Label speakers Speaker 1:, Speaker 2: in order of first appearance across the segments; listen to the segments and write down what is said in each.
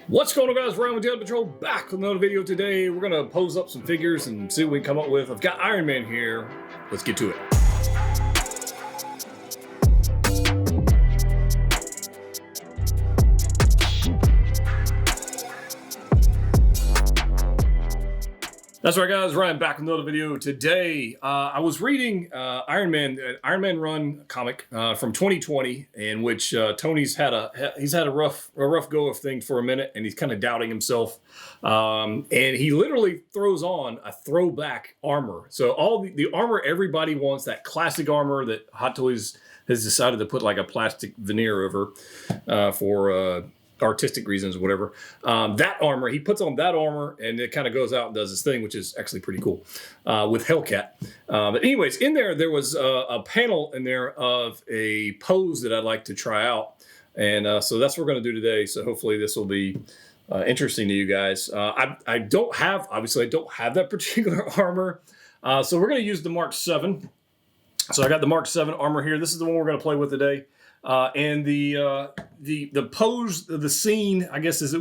Speaker 1: What's going on, guys? Ryan with Jedha Patrol back with another video today. We're gonna pose up some figures and see what we can come up with. I've got Iron Man here. Let's get to it. That's right, guys. Ryan back with another video today. I was reading Iron Man Run comic from 2020, in which Tony's had a rough go of things for a minute, and he's kind of doubting himself. And he literally throws on a throwback armor. So all the armor everybody wants, that classic armor that Hot Toys has decided to put like a plastic veneer over for artistic reasons or whatever. That armor, he puts on that armor and it kind of goes out and does his thing, which is actually pretty cool with Hellcat. But anyways, in there was a panel in there of a pose that I'd like to try out. And so that's what we're going to do today. So hopefully this will be interesting to you guys. I don't have that particular armor. So we're going to use the Mark 7. So I got the Mark 7 armor here. This is the one we're going to play with today. And the pose, the scene, I guess, is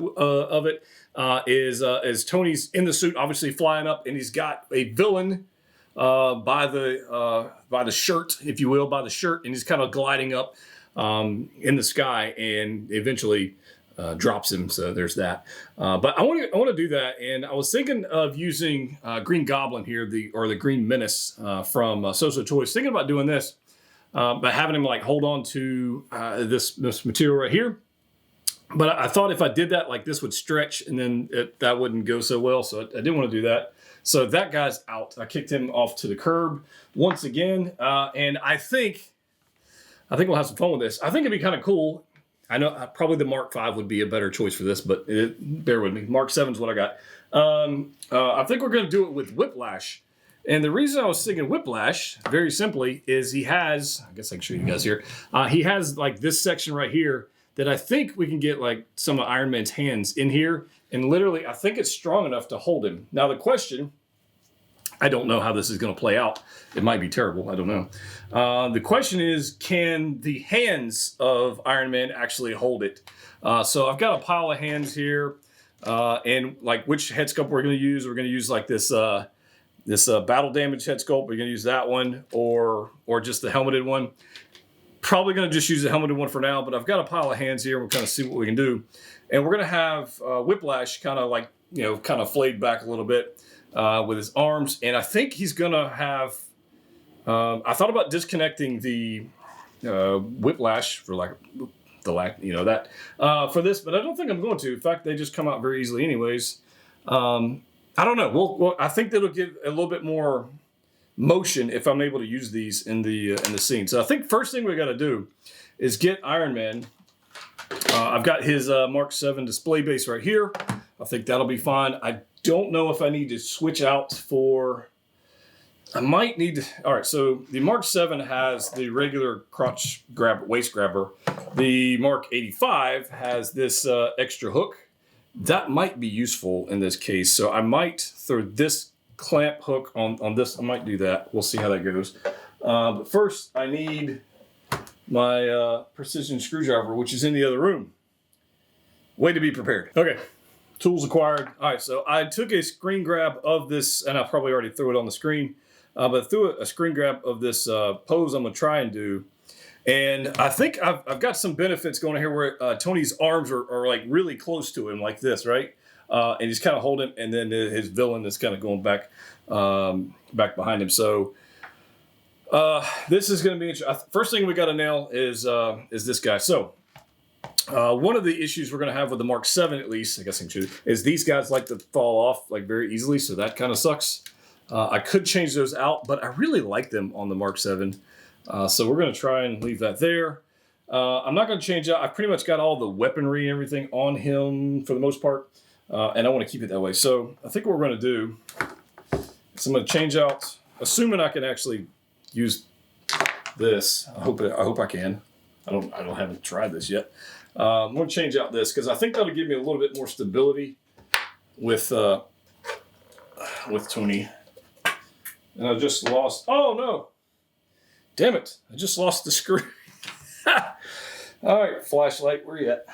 Speaker 1: Tony's in the suit, obviously flying up, and he's got a villain by the shirt, if you will, and he's kind of gliding up in the sky, and eventually drops him. So there's that. But I want to do that, and I was thinking of using Green Goblin here, the Green Menace from So Toys. Thinking about doing this. By having him like hold on to this material right here. But I thought if I did that, like this would stretch and then that wouldn't go so well. So I didn't want to do that. So that guy's out. I kicked him off to the curb once again. And I think we'll have some fun with this. I think it'd be kind of cool. I know probably the Mark 5 would be a better choice for this, but bear with me. Mark 7 is what I got. I think we're going to do it with Whiplash. And the reason I was thinking Whiplash, very simply, is he has, I guess I can show you guys here, he has like this section right here that I think we can get like some of Iron Man's hands in here. And literally, I think it's strong enough to hold him. Now the question, I don't know how this is going to play out. It might be terrible. I don't know. The question is, can the hands of Iron Man actually hold it? So I've got a pile of hands here. And like which head sculpt we're going to use. We're going to use like this battle damage head sculpt. We're going to use that one or just the helmeted one. Probably going to just use the helmeted one for now, but I've got a pile of hands here. We'll kind of see what we can do. And we're going to have Whiplash kind of like, kind of flayed back a little bit with his arms. And I think he's going to have, I thought about disconnecting the Whiplash for like that for this, but I don't think I'm going to. In fact, they just come out very easily anyways. I don't know. Well, I think that'll give a little bit more motion if I'm able to use these in the scene. So I think first thing we got to do is get Iron Man. I've got his Mark 7 display base right here. I think that'll be fine. I don't know if I need to switch out for. I might need to. All right. So the Mark 7 has the regular waist grabber. The Mark 85 has this extra hook. That might be useful in this case. So I might throw this clamp hook on this. I might do that. We'll see how that goes. But first, I need my precision screwdriver, which is in the other room. Way to be prepared. Okay, tools acquired. All right, so I took a screen grab of this, and I probably already threw it on the screen, but threw a screen grab of this pose I'm going to try and do. And I think I've got some benefits going on here where Tony's arms are like really close to him like this, right? And he's kind of holding him, and then his villain is kind of going back behind him. So this is going to be interesting. First thing we got to nail is this guy. So one of the issues we're going to have with the Mark 7, at least, I guess I can choose, is these guys like to fall off like very easily. So that kind of sucks. I could change those out, but I really like them on the Mark 7. So we're going to try and leave that there. I'm not going to change out. I've pretty much got all the weaponry and everything on him for the most part. And I want to keep it that way. So I think what we're going to do is I'm going to change out, assuming I can actually use this. I hope I can. I haven't tried this yet. I'm going to change out this because I think that'll give me a little bit more stability with Tony. And I just lost. Oh no. Damn it, I just lost the screw. All right, flashlight, where you at?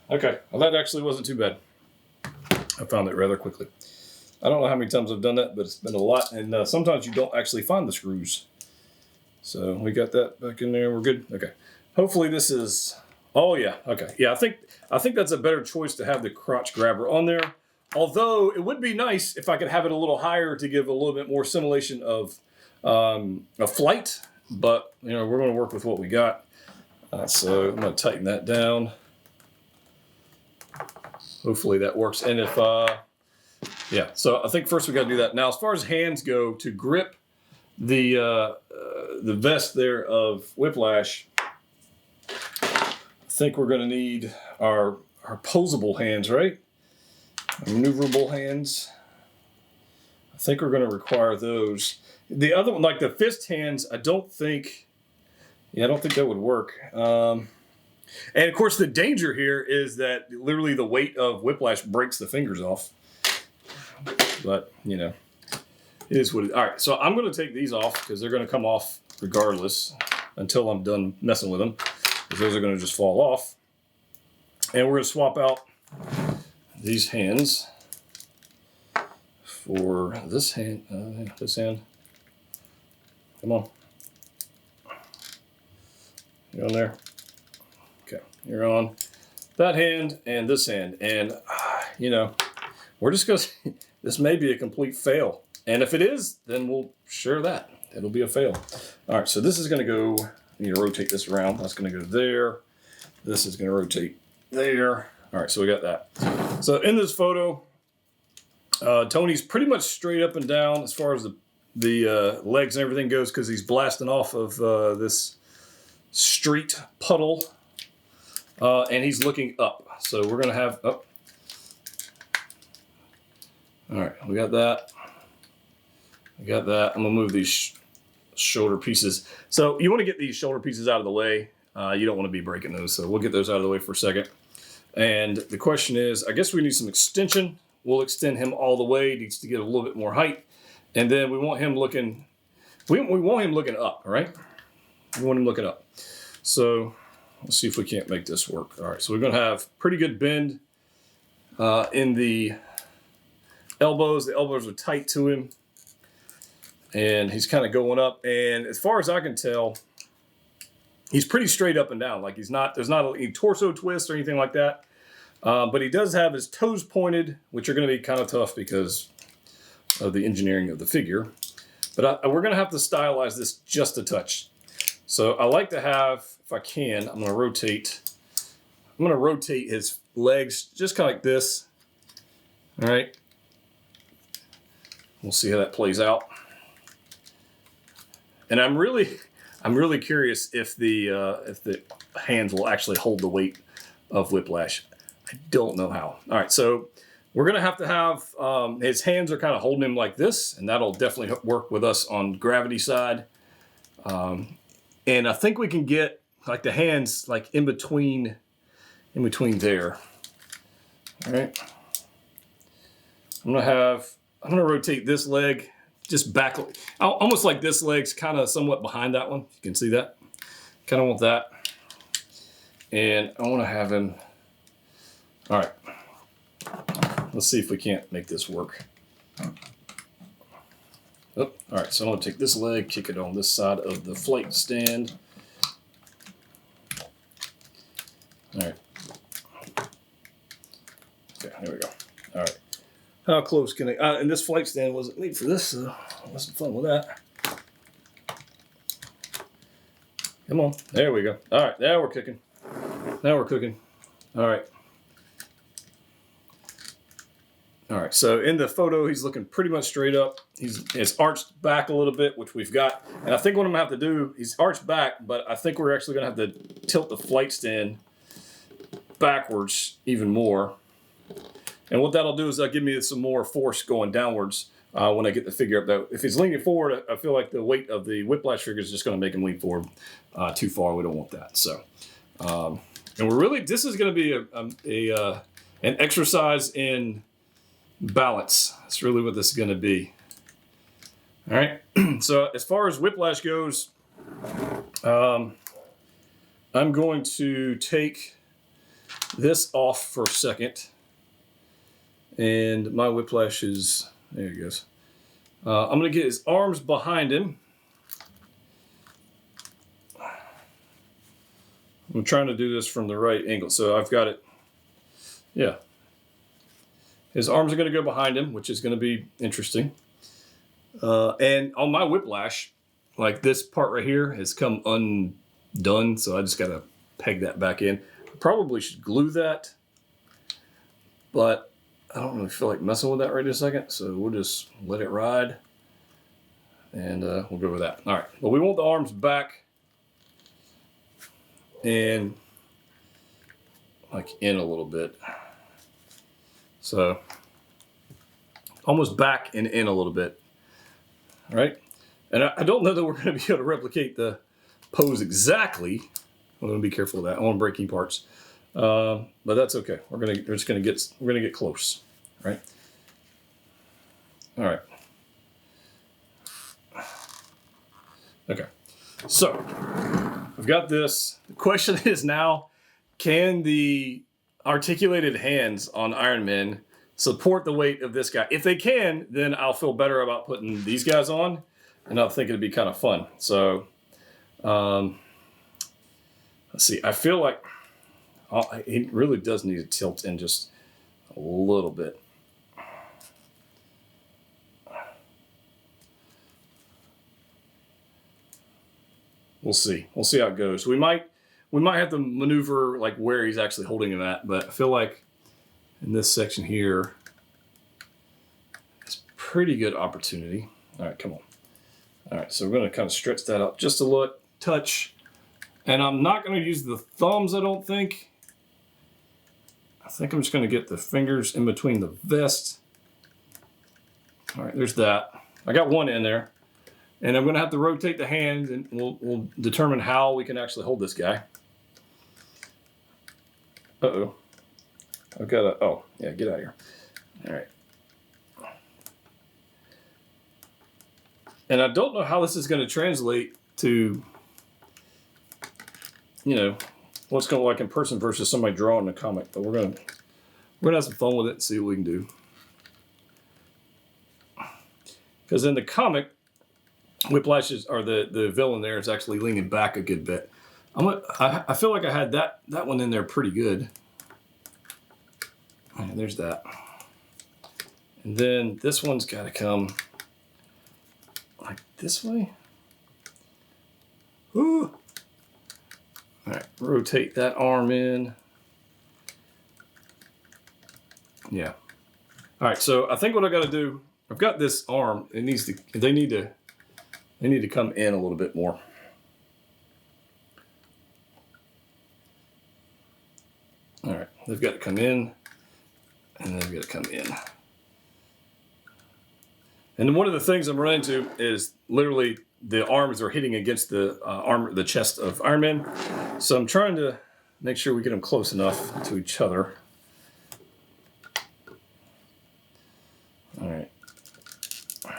Speaker 1: Okay, well that actually wasn't too bad. I found it rather quickly. I don't know how many times I've done that, but it's been a lot. And sometimes you don't actually find the screws. So we got that back in there. We're good. Okay. Hopefully this is. Oh yeah. Okay. Yeah. I think that's a better choice to have the crotch grabber on there. Although it would be nice if I could have it a little higher to give a little bit more simulation of a flight. But you know, we're going to work with what we got. So I'm going to tighten that down. Hopefully that works. And if yeah, so I think first we got to do that. Now, as far as hands go, to grip the vest there of Whiplash, I think we're going to need our posable hands, right? Our maneuverable hands. I think we're going to require those. The other one, like the fist hands, I don't think that would work. And of course, the danger here is that literally the weight of Whiplash breaks the fingers off. But, you know, it is what it is. All right, so I'm going to take these off because they're going to come off regardless until I'm done messing with them. Because those are going to just fall off. And we're going to swap out these hands for this hand. This hand. Come on. You're on there. Okay, you're on that hand and this hand. And, you know, we're just going to... This may be a complete fail. And if it is, then we'll share that. It'll be a fail. All right, so this is going to go, I need to rotate this around. That's going to go there. This is going to rotate there. All right, so we got that. So in this photo, Tony's pretty much straight up and down as far as the legs and everything goes because he's blasting off of this street puddle. And he's looking up. So we're going to have up. All right, we got that. We got that. I'm gonna move these shoulder pieces. So you want to get these shoulder pieces out of the way. You don't want to be breaking those, so we'll get those out of the way for a second. And the question is, I guess we need some extension. We'll extend him all the way. He needs to get a little bit more height, and then we want him looking. We want him looking up, all right? We want him looking up. So let's see if we can't make this work. All right, so we're gonna have pretty good bend in the elbows. The elbows are tight to him, and he's kind of going up. And as far as I can tell, he's pretty straight up and down. Like there's not a torso twist or anything like that. But he does have his toes pointed, which are going to be kind of tough because of the engineering of the figure. But we're going to have to stylize this just a touch. So I like to have, if I can, I'm going to rotate his legs just kind of like this. All right. We'll see how that plays out. And I'm really curious if the hands will actually hold the weight of Whiplash. I don't know how. All right, so we're gonna have to have his hands are kind of holding him like this, and that'll definitely work with us on gravity side. And I think we can get like the hands like in between there. All right. I'm gonna rotate this leg just back, almost like this leg's kind of somewhat behind that one. You can see that. Kind of want that. And I want to have him. All right. Let's see if we can't make this work. Oh, all right, so I'm going to take this leg, kick it on this side of the flight stand. All right. Okay, here we go. All right. How close can I? And this flight stand wasn't made for this, so I wasn't fun with that. Come on. There we go. All right, now we're cooking. Now we're cooking. All right. All right, so in the photo, he's looking pretty much straight up. It's arched back a little bit, which we've got. And I think what I'm gonna have to do, he's arched back, but I think we're actually gonna have to tilt the flight stand backwards even more. And what that'll do is that'll give me some more force going downwards when I get the figure up. Though, if he's leaning forward, I figure like the weight of the Whiplash figure is just gonna make him lean forward too far. We don't want that. So, and we're really, this is gonna be an exercise in balance. That's really what this is going to be. All right. So as far as Whiplash goes, I'm going to take this off for a second. And my whiplash is, there he goes. I'm going to get his arms behind him. I'm trying to do this from the right angle. So I've got it. Yeah. His arms are going to go behind him, which is going to be interesting. And on my whiplash, like this part right here has come undone. So I just got to peg that back in. Probably should glue that, but I don't really feel like messing with that right in a second, so we'll just let it ride, and we'll go with that. All right, well, we want the arms back and like in a little bit, so almost back and in a little bit. All right, and I don't know that we're going to be able to replicate the pose exactly. I'm going to be careful of that. I want to break any parts, but that's okay. We're going to get close, right? All right. Okay. So I've got this. The question is now, can the articulated hands on Iron Man support the weight of this guy? If they can, then I'll feel better about putting these guys on, and I'll think it'd be kind of fun. So. Let's see, I feel like it really does need to tilt in just a little bit. We'll see. We'll see how it goes. We might have to maneuver like where he's actually holding him at, but I feel like in this section here, it's pretty good opportunity. All right, come on. All right, so we're going to kind of stretch that up just a little touch. And I'm not going to use the thumbs, I don't think. I think I'm just going to get the fingers in between the vest. All right, there's that. I got one in there. And I'm going to have to rotate the hand, and we'll determine how we can actually hold this guy. Uh-oh. I've got to, oh, yeah, get out of here. All right. And I don't know how this is going to translate to, you know, what's going to like in person versus somebody drawing a comic, but we're gonna have some fun with it and see what we can do. Because in the comic, Whiplash is, or the villain there is actually leaning back a good bit. I feel like I had that one in there pretty good. And there's that. And then this one's got to come like this way. Ooh. All right, rotate that arm in. Yeah. All right, so I think what I got to do, I've got this arm. It needs to. They need to come in a little bit more. All right, they've got to come in, and they've got to come in. And one of the things I'm running into is literally the arms are hitting against the chest of Iron Man. So I'm trying to make sure we get them close enough to each other. All right. I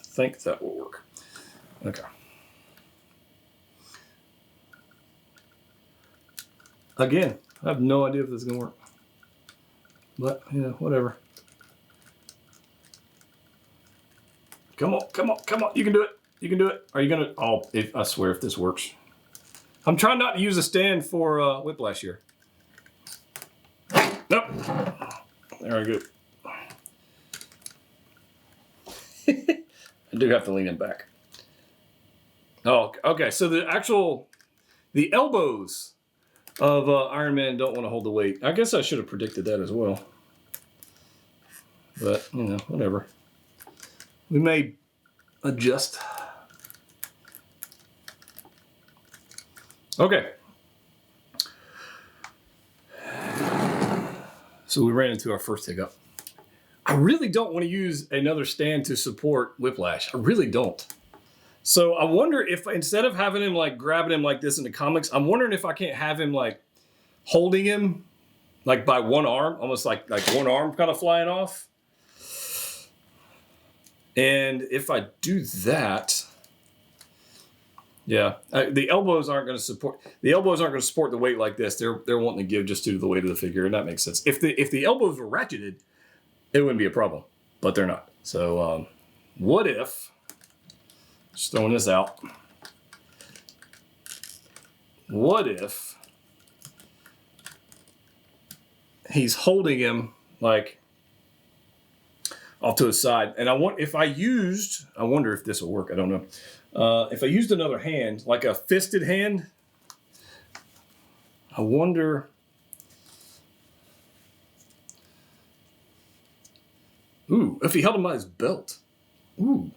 Speaker 1: think that will work. Okay. Again, I have no idea if this is going to work. But, you know, whatever. Come on, come on, come on. You can do it. You can do it. Are you going to? Oh, I swear if this works. I'm trying not to use a stand for Whiplash here. Nope. There we go. I do have to lean him back. Oh, okay. So the elbows of Iron Man don't want to hold the weight. I guess I should have predicted that as well. But, you know, whatever. We may adjust. Okay. So we ran into our first hiccup. I really don't want to use another stand to support Whiplash. I really don't. So I wonder if instead of having him like grabbing him like this in the comics, I'm wondering if I can't have him like holding him like by one arm, almost like one arm kind of flying off. And if I do that, Yeah, the elbows aren't going to support the weight like this. They're wanting to give just due to the weight of the figure, and that makes sense. If the elbows were ratcheted, it wouldn't be a problem, but they're not. So what if, just throwing this out, what if he's holding him like off to his side, and I wonder if this will work. I don't know. If I used another hand, like a fisted hand, I wonder. Ooh, if he held him by his belt. Ooh.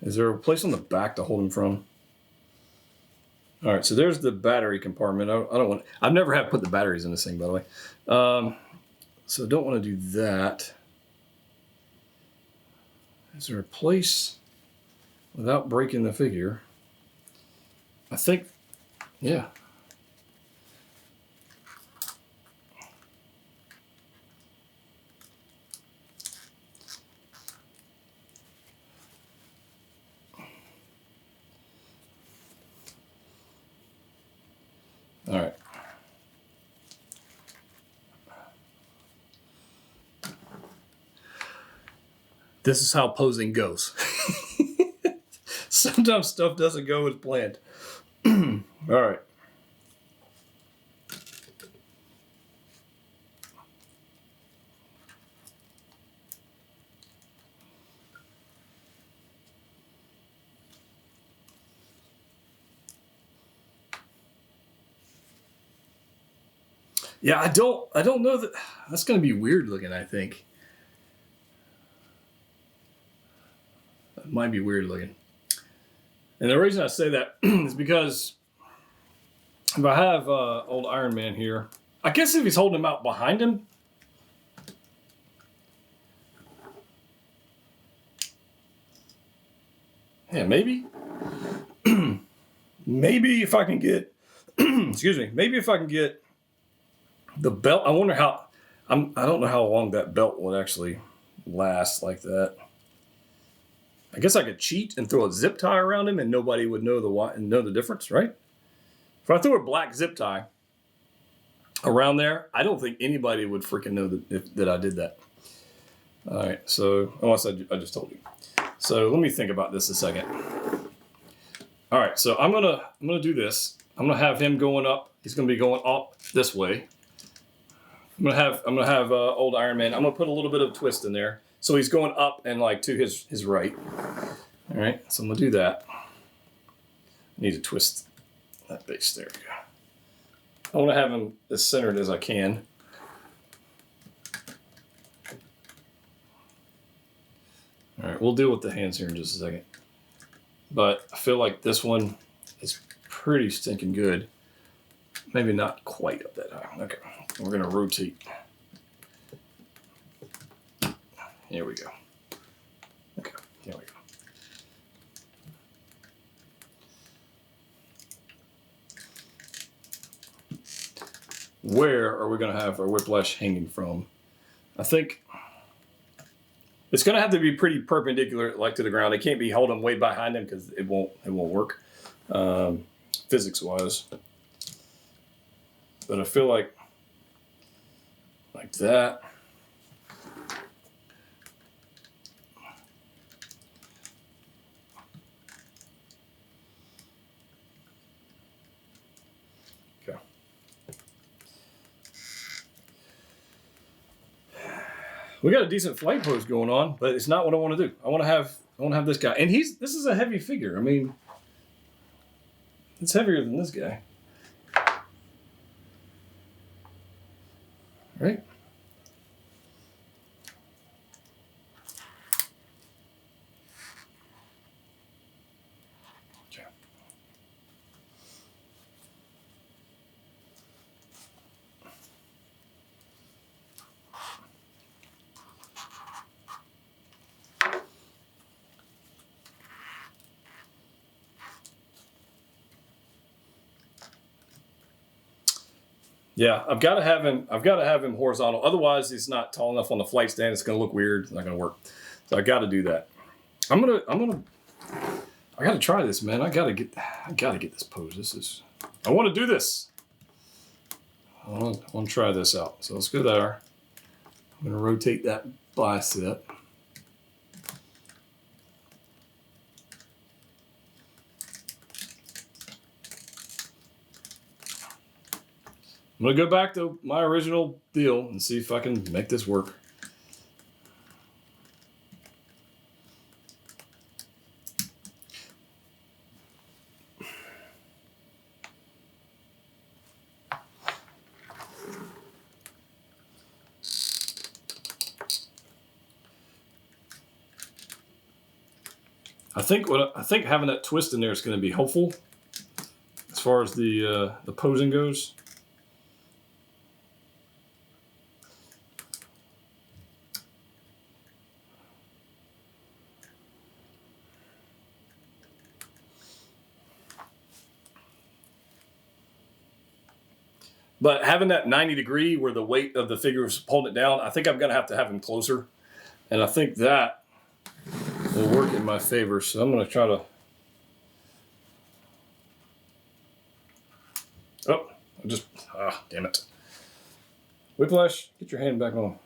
Speaker 1: Is there a place on the back to hold him from? All right, so there's the battery compartment. I've never had put the batteries in this thing, by the way. So don't want to do that. Is there a place without breaking the figure? I think, yeah. All right. This is how posing goes. Sometimes stuff doesn't go as planned. All right. Yeah, I don't know that that's going to be weird looking, I think. It might be weird looking. And the reason I say that is because if I have old Iron Man here, I guess if he's holding him out behind him, yeah, maybe. Maybe if I can get, excuse me, maybe if I can get the belt. I wonder how, I don't know how long that belt would actually last like that. I guess I could cheat and throw a zip tie around him and nobody would know the difference, right? If I threw a black zip tie around there, I don't think anybody would freaking know that I did that. All right, so unless I just told you. So let me think about this a second. All right, so I'm gonna do this. I'm gonna have him going up. He's gonna be going up this way. I'm gonna have old Iron Man. I'm gonna put a little bit of twist in there, so he's going up and like to his right. All right, so I'm gonna do that. I need to twist that base. There we go. I want to have him as centered as I can. All right, we'll deal with the hands here in just a second. But I feel like this one is pretty stinking good. Maybe not quite up that high. Okay, we're gonna rotate. Here we go. Okay, here we go. Where are we gonna have our whiplash hanging from? I think it's gonna have to be pretty perpendicular, like to the ground. It can't be holding way behind him because it won't work, physics-wise. But I feel like that. Okay. We got a decent flight pose going on, but it's not what I want to do. I want to have this guy, and this is a heavy figure. I mean, it's heavier than this guy, right? Okay. Yeah, I've got to have him horizontal. Otherwise, he's not tall enough on the flight stand. It's going to look weird. It's not going to work. So I got to do that. I gotta try this, man. I gotta get this pose. I want to do this. I want to try this out. So let's go there. I'm gonna rotate that bicep. I'm gonna go back to my original deal and see if I can make this work. I think having that twist in there is going to be helpful as far as the posing goes. But having that 90 degree where the weight of the figure is holding it down, I think I'm going to have him closer. And I think that will work in my favor. So I'm going to try to... damn it. Whiplash, get your hand back on.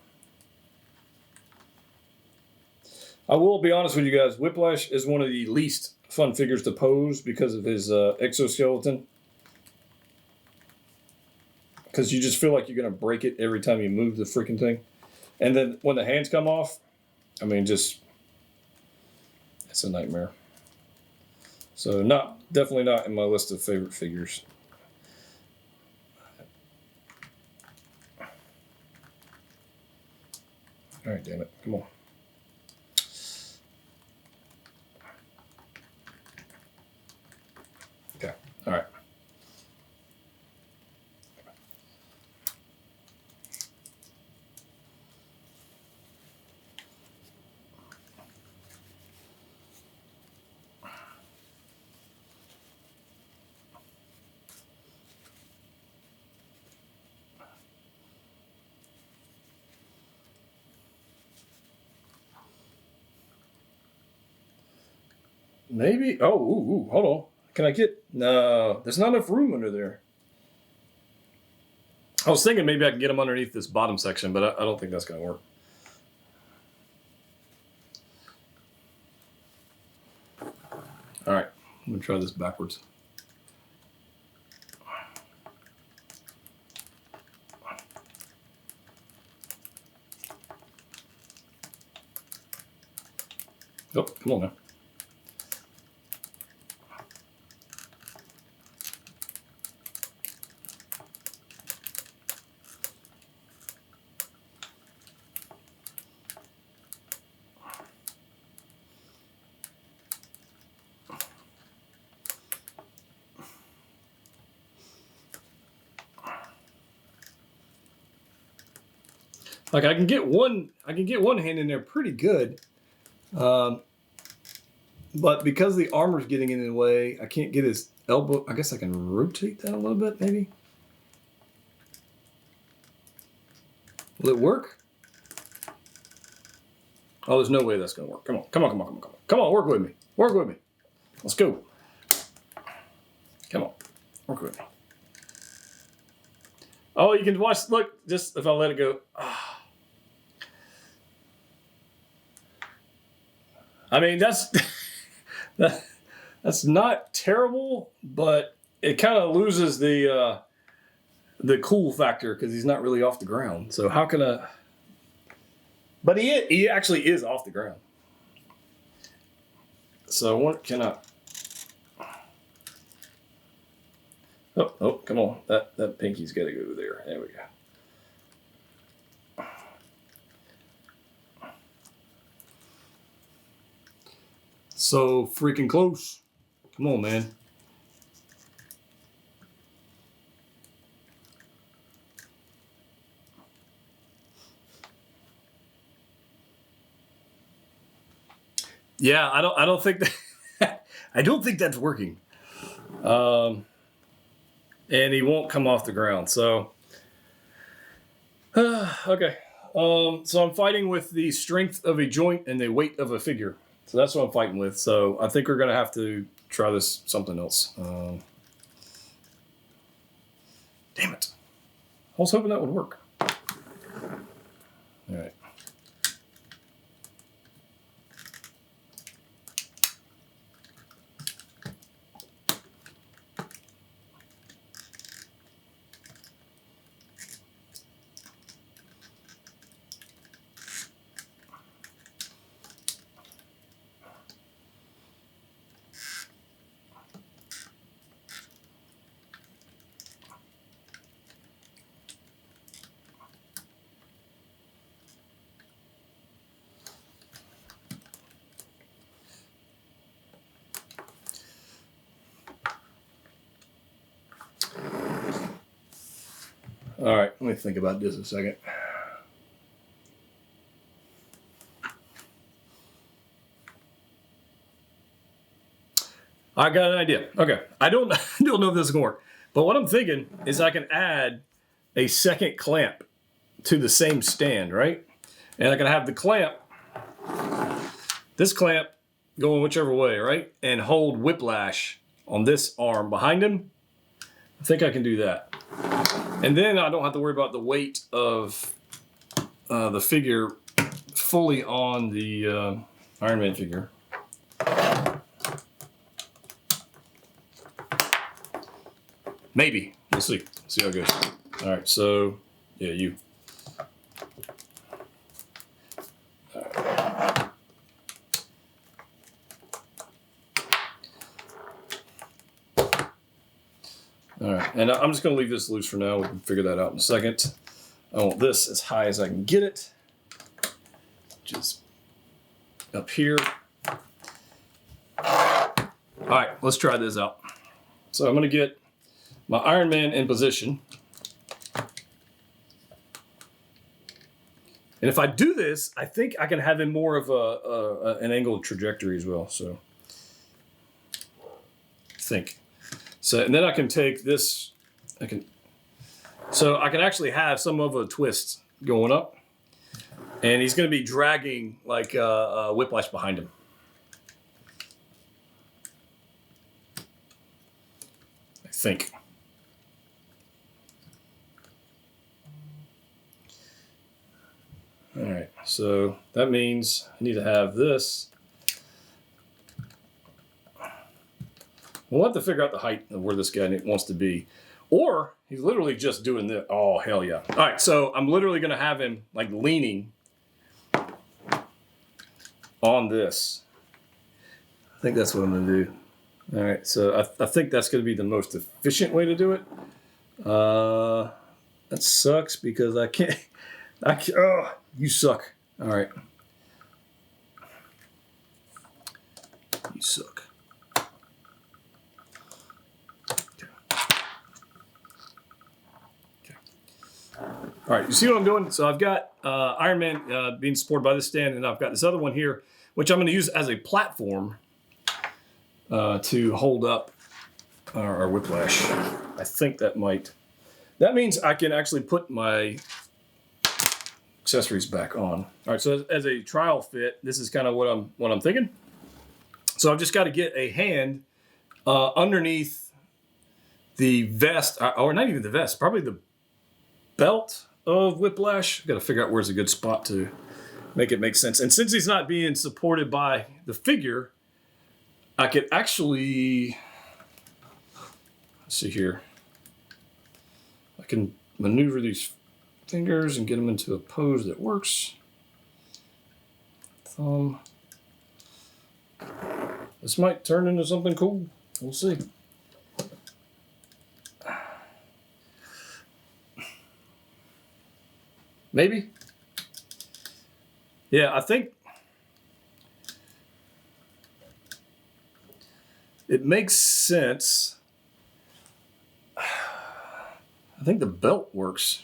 Speaker 1: I will be honest with you guys. Whiplash is one of the least fun figures to pose because of his exoskeleton. Because you just feel like you're going to break it every time you move the freaking thing. And then when the hands come off, I mean, it's a nightmare. So definitely not in my list of favorite figures. All right, damn it. Come on. Okay. All right. Maybe. Oh, hold on. Can I get... No, there's not enough room under there. I was thinking maybe I can get them underneath this bottom section, but I don't think that's going to work. All right. I'm going to try this backwards. Oh, come on now. Like I can get one hand in there pretty good, but because the armor's getting in the way, I can't get his elbow. I guess I can rotate that a little bit, maybe. Will it work? Oh, there's no way that's gonna work. Come on, work with me. Let's go. Come on, work with me. Oh, you can watch. Look, just if I let it go. I mean, that's not terrible, but it kind of loses the cool factor because he's not really off the ground. So how can I? But he actually is off the ground. So what can I? Oh, come on! That pinky's got to go there. There we go. So freaking close. Come on, man. Yeah, I don't think that I don't think that's working. And he won't come off the ground. So okay. So I'm fighting with the strength of a joint and the weight of a figure. So that's what I'm fighting with. So I think we're going to have to try this something else. Damn it. I was hoping that would work. All right. All right, let me think about this a second. I got an idea. Okay, I don't know if this is gonna work, but what I'm thinking is I can add a second clamp to the same stand, right? And I can have the clamp, this clamp going whichever way, right? And hold whiplash on this arm behind him. I think I can do that. And then I don't have to worry about the weight of the figure fully on the Iron Man figure. Maybe. We'll see. See how it goes. All right, so, yeah, you. All right, and I'm just going to leave this loose for now. We can figure that out in a second. I want this as high as I can get it. Just up here. All right, let's try this out. So I'm going to get my Iron Man in position. And if I do this, I think I can have him more of an angled trajectory as well. So think. So, and then I can take this, so I can actually have some of a twist going up, and he's going to be dragging like whiplash behind him. I think. All right, so that means I need to have this. We'll have to figure out the height of where this guy wants to be. Or he's literally just doing this. Oh, hell yeah. All right, so I'm literally going to have him like leaning on this. I think that's what I'm going to do. All right, so I think that's going to be the most efficient way to do it. That sucks because I can't. Oh, you suck. All right. You suck. All right, you see what I'm doing? So I've got Iron Man being supported by this stand, and I've got this other one here, which I'm going to use as a platform to hold up our whiplash. I think that means I can actually put my accessories back on. All right, so as a trial fit, this is kind of what I'm thinking. So I've just got to get a hand underneath the vest, or not even the vest, probably the belt of whiplash. I've got to figure out where's a good spot to make it make sense. And since he's not being supported by the figure, I could actually, let's see here. I can maneuver these fingers and get them into a pose that works. Thumb. This might turn into something cool. We'll see. Maybe. Yeah, I think it makes sense. I think the belt works.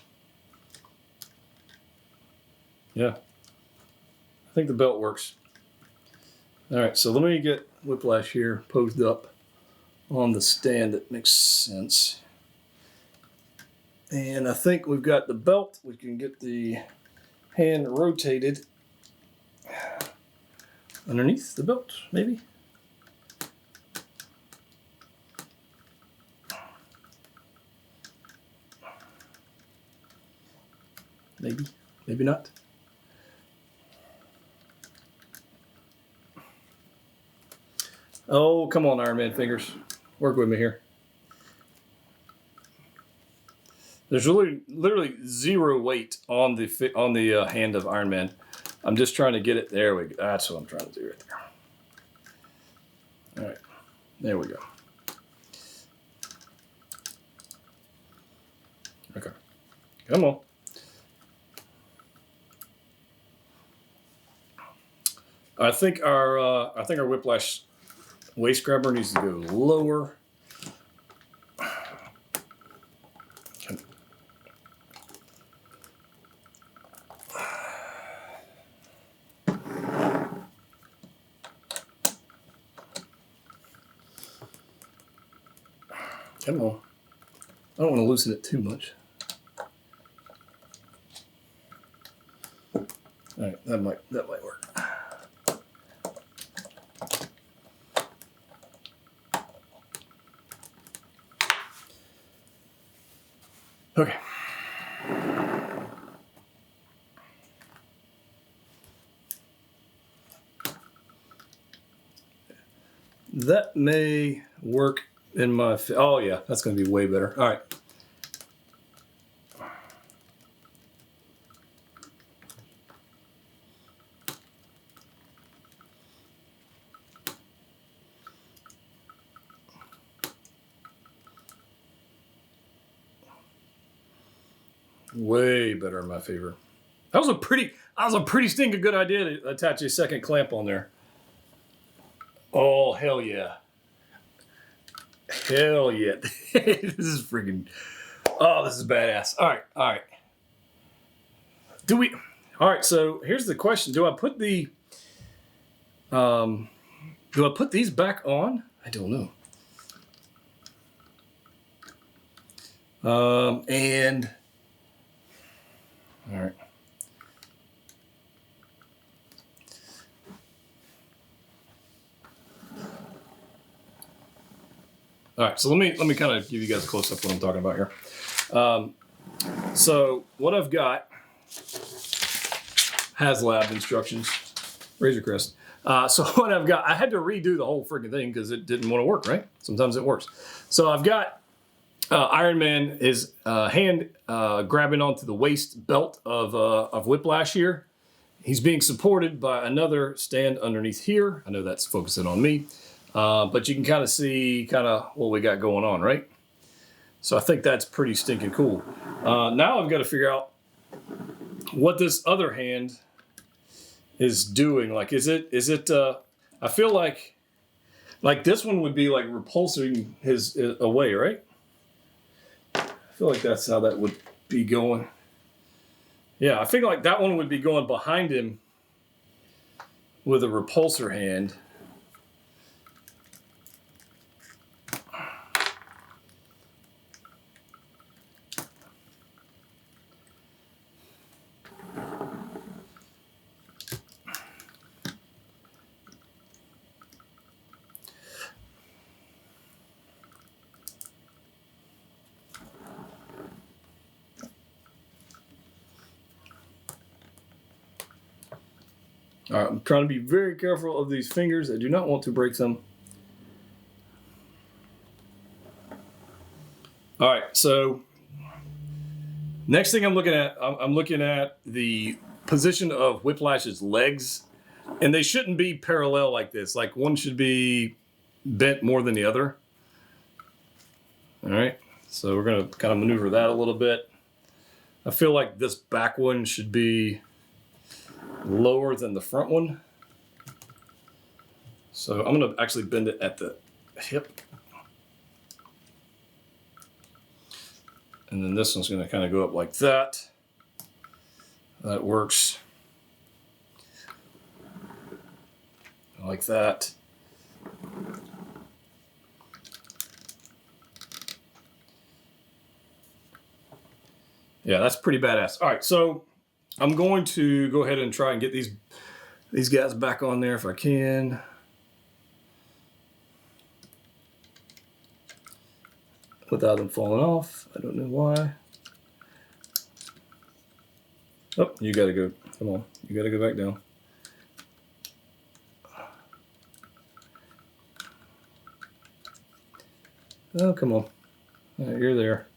Speaker 1: Yeah. I think the belt works. All right, so let me get whiplash here posed up on the stand. That makes sense. And I think we've got the belt. We can get the hand rotated underneath the belt, maybe. Maybe, maybe not. Oh, come on, Iron Man fingers. Work with me here. There's literally zero weight on the hand of Iron Man. I'm just trying to get it. There we go. That's what I'm trying to do right there. All right, there we go. Okay, come on. I think our Whiplash waist grabber needs to go lower. Come on. I don't want to loosen it too much. All right, that might work. Okay. That may work in my... Oh, yeah, that's going to be way better. All right. Way better in my favor. That was a pretty stinking good idea to attach a second clamp on there. Oh, hell yeah. Hell yeah. This is freaking... Oh, this is badass. All right. All right, so here's the question. Do I put these back on? I don't know. And... All right. All right, so let me kind of give you guys a close up of what I'm talking about here. So what I've got has lab instructions, Razor Crest. So what I've got, I had to redo the whole freaking thing because it didn't want to work, right? Sometimes it works. So I've got Iron Man is hand grabbing onto the waist belt of Whiplash here. He's being supported by another stand underneath here. I know that's focusing on me. But you can kind of see what we got going on, right? So I think that's pretty stinking cool. Now I've got to figure out what this other hand is doing. Like, is it, I feel like this one would be like repulsing his away, right? I feel like that's how that would be going. Yeah, I feel like that one would be going behind him with a repulsor hand. All right, I'm trying to be very careful of these fingers. I do not want to break them. All right, so next thing I'm looking at the position of Whiplash's legs, and they shouldn't be parallel like this. Like one should be bent more than the other. All right, so we're gonna kind of maneuver that a little bit. I feel like this back one should be lower than the front one. So I'm going to actually bend it at the hip. And then this one's going to kind of go up like that. That works. Like that. Yeah, that's pretty badass. All right, so I'm going to go ahead and try and get these these guys back on there if I can. Without them falling off. I don't know why. Oh, you gotta go. Come on. You gotta go back down. Oh, come on. All right, you're there.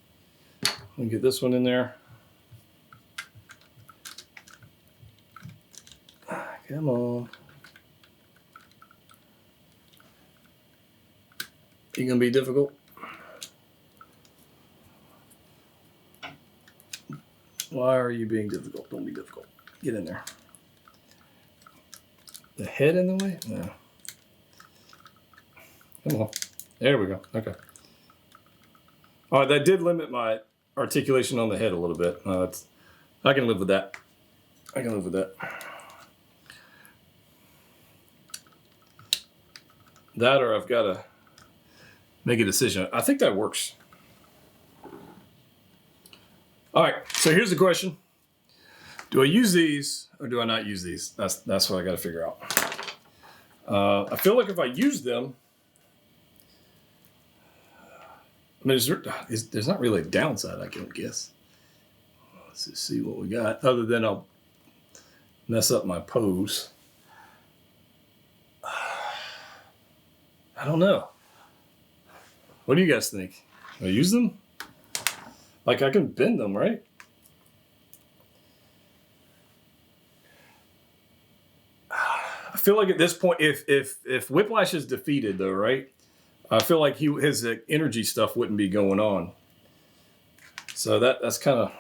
Speaker 1: Let me get this one in there. Come on. You gonna be difficult? Why are you being difficult? Don't be difficult. Get in there. The head in the way? No. Come on. There we go. Okay. All right, that did limit my articulation on the head a little bit. I can live with that. I can live with that. That or I've got to make a decision. I think that works. All right, so here's the question. Do I use these or do I not use these? That's what I got to figure out. I feel like if I use them, I mean, there's not really a downside, I can guess. Let's just see what we got. Other than I'll mess up my pose. I don't know. What do you guys think? Do I use them? Like I can bend them, right? I feel like at this point, if Whiplash is defeated, though, right? I feel like his energy stuff wouldn't be going on. So that's kind of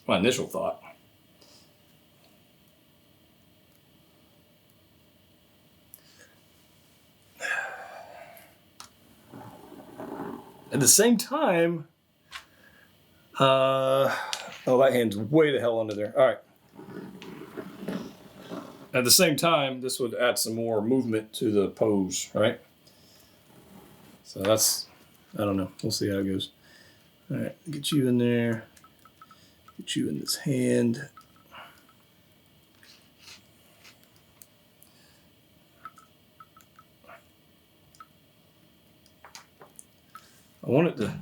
Speaker 1: my initial thought. At the same time, oh, that hand's way the hell under there. All right. At the same time, this would add some more movement to the pose, right? So that's, I don't know. We'll see how it goes. All right, get you in there. Get you in this hand. I want it to.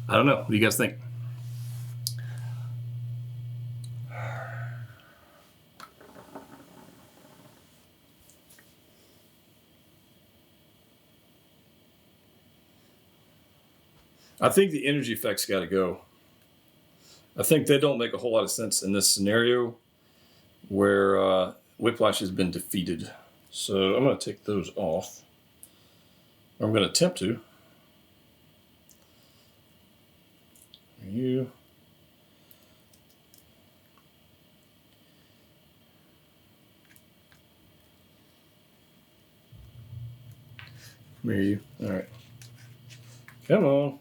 Speaker 1: I don't know. What do you guys think? I think the energy effects got to go. I think they don't make a whole lot of sense in this scenario where Whiplash has been defeated. So I'm going to take those off. I'm going to attempt to. You. Where are you? All right. Come on.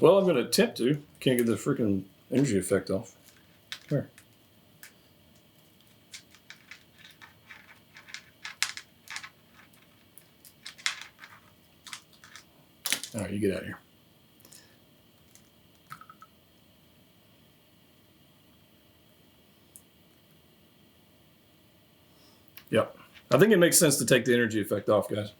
Speaker 1: Well, I'm going to attempt to. Can't get the freaking energy effect off. Where? All right, you get out of here. Yep. I think it makes sense to take the energy effect off, guys.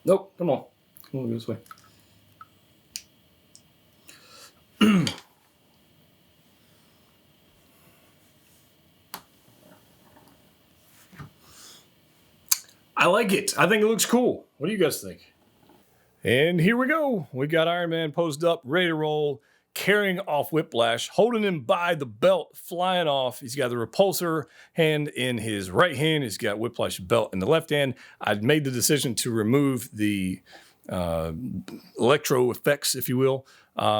Speaker 1: Nope, come on. Come on, go this way. I like it. I think it looks cool. What do you guys think? And here we go. We got Iron Man posed up, ready to roll. carrying off Whiplash, holding him by the belt, flying off. He's got the repulsor hand in his right hand. He's got Whiplash belt in the left hand. I'd made the decision to remove the electro effects, if you will,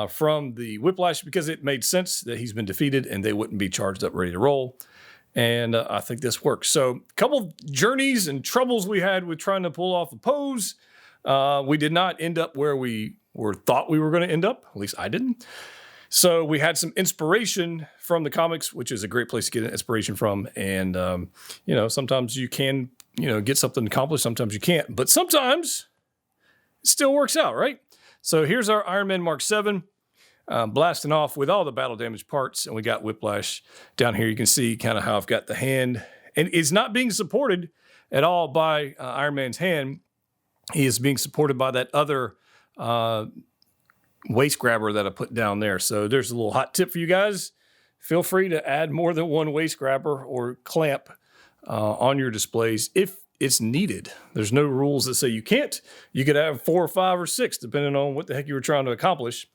Speaker 1: from the Whiplash because it made sense that he's been defeated and they wouldn't be charged up ready to roll. And I think this works. So a couple journeys and troubles we had with trying to pull off the pose. We did not end up where we thought we were going to end up. At least I didn't. So we had some inspiration from the comics, which is a great place to get inspiration from. And, you know, sometimes you can, you know, get something accomplished. Sometimes you can't. But sometimes it still works out, right? So here's our Iron Man Mark 7 blasting off with all the battle damage parts. And we got Whiplash down here. You can see kind of how I've got the hand. And it's not being supported at all by Iron Man's hand. He is being supported by that other waist grabber that I put down there. So there's a little hot tip for you guys. Feel free to add more than one waist grabber or clamp on your displays if it's needed. There's no rules that say you can't. You could have 4 or 5 or 6, depending on what the heck you were trying to accomplish.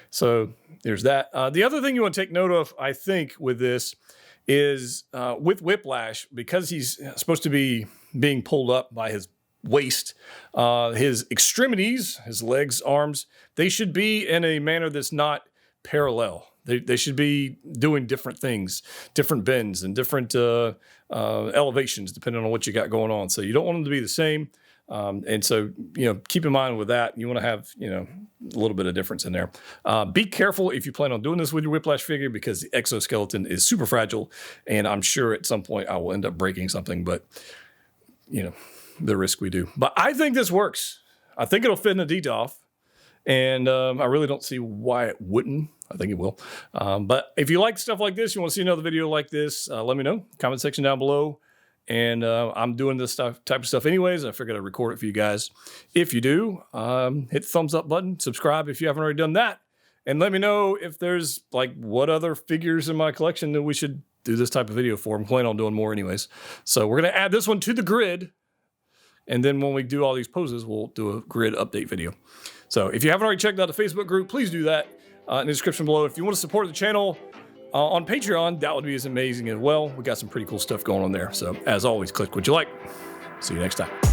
Speaker 1: So there's that. The other thing you want to take note of, I think, with this is with Whiplash, because he's supposed to be being pulled up by his waist, his extremities, his legs, arms, they should be in a manner that's not parallel. They should be doing different things, different bends and different elevations, depending on what you got going on. So you don't want them to be the same. And so, you know, keep in mind with that, you want to have, you know, a little bit of difference in there. Be careful if you plan on doing this with your Whiplash figure because the exoskeleton is super fragile. And I'm sure at some point I will end up breaking something, but, you know, the risk we do. But I think this works. I think it'll fit in a DTOF. And I really don't see why it wouldn't. I think it will. But if you like stuff like this, you want to see another video like this, let me know. Comment section down below. And I'm doing this type of stuff anyways. I figured I'd record it for you guys. If you do, hit the thumbs up button. Subscribe if you haven't already done that. And let me know if there's like what other figures in my collection that we should do this type of video for. I'm planning on doing more anyways. So we're going to add this one to the grid. And then when we do all these poses, we'll do a grid update video. So if you haven't already checked out the Facebook group, please do that in the description below. If you want to support the channel on Patreon, that would be as amazing as well. We got some pretty cool stuff going on there. So as always, click what you like. See you next time.